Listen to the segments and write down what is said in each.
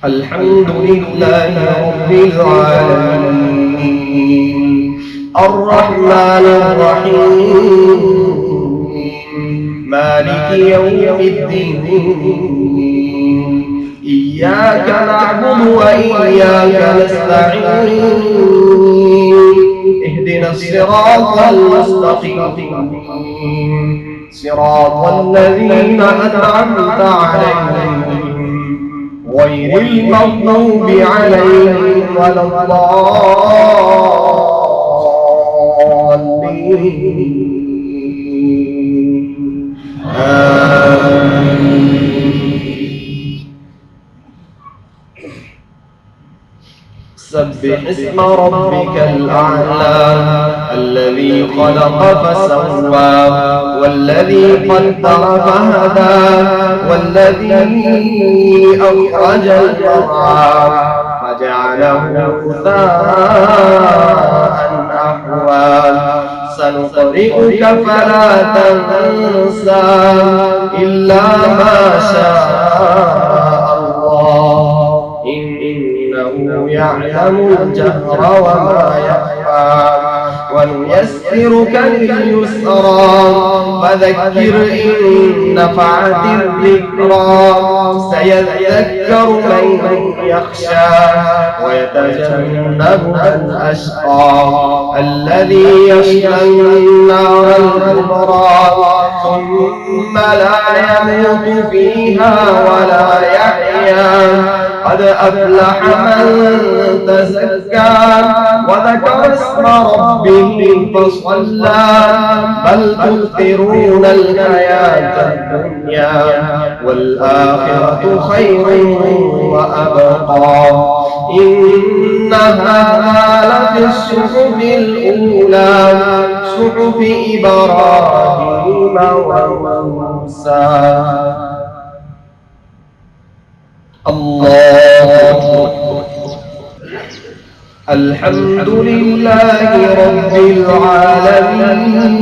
الحمد لله رب العالمين الرحمن الرحيم مالك يوم الدين إياك نعبد وإياك نستعين اهدنا الصراط المستقيم صراط الذين أنعمت عليهم غير المغضوب عليهم ولا الضالين آمين. سبح اسم ربك الأعلى الذي خلق فسوى والذي قدر فهدى والذي أخرج المرعى فجعله غثاء أحوى سنقرئك فلا تنسى إلا ما شاء الله إنه يعلم الجهر وما يخفى ونيسرك لليسرى فذكر إن نفعت الذكرى سيذكر من يخشى ويتجنبها الأشقى الذي يصلى النار الكبرى ثم لا يموت فيها ولا يحيا قد أفلح من تزكى وذكر اسم ربه فصلى بل تؤثرون الحياة الدنيا والآخرة خير وأبقى إن هذا لفي الصحف الأولى صحف إبراهيم وموسى. الله الحمد لله رب العالمين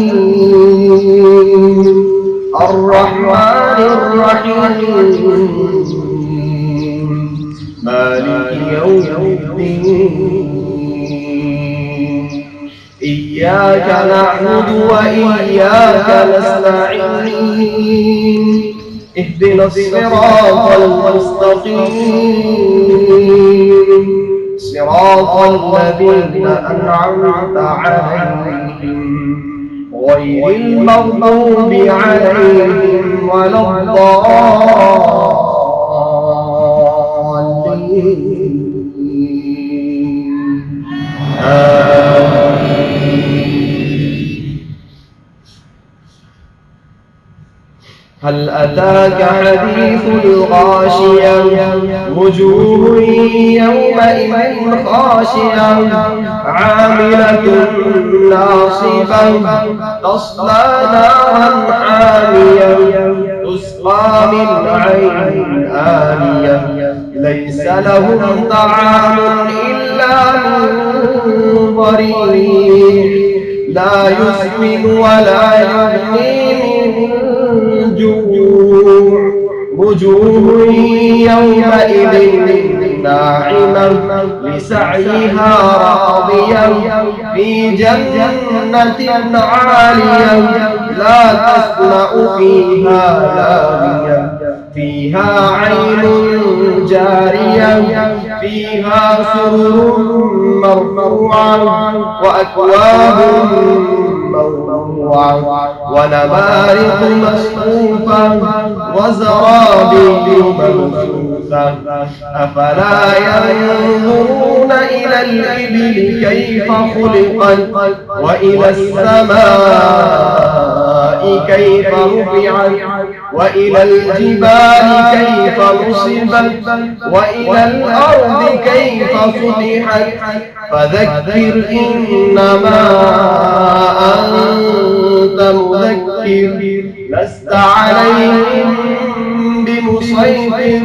الرحمن الرحيم مالك يوم الدين إياك نعبد وإياك نستعين اهدنا الصراط المستقيم صراط الذين أنعمت عليهم غير المغضوب عليهم ولا الضالين هل أتاك حديث الغاشية وجوه يومئذ خاشية عاملة ناصبة تصلى نارا حامية تسقى من عين آنية ليس لهم طعام إلا من ضريع لا يسمن ولا يغني من جوع وجوه يومئذ ناعمة لسعيها راضية في جنة عالية لا تسمع فيها لاغية فيها عين جارية فيها سرر مرفوعة وأكواب موضوعة ونمارق مصفوفة وزرابي مبثوثة أفلا ينظرون إلى الإبل كيف خلقت وإلى السماء كيف رفعت وإلى الجبال كيف نصبت وإلى الأرض كيف سطحت فذكر إنما أنت مذكر لست عليهم بمسيطر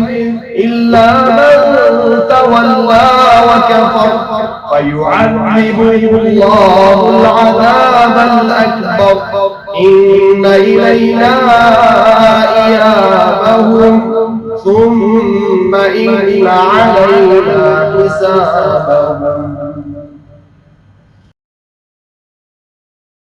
إلا من تولى وكفر فيعذبه الله العذاب الأكبر إن إلينا إيابهم ثم إن علينا حسابهم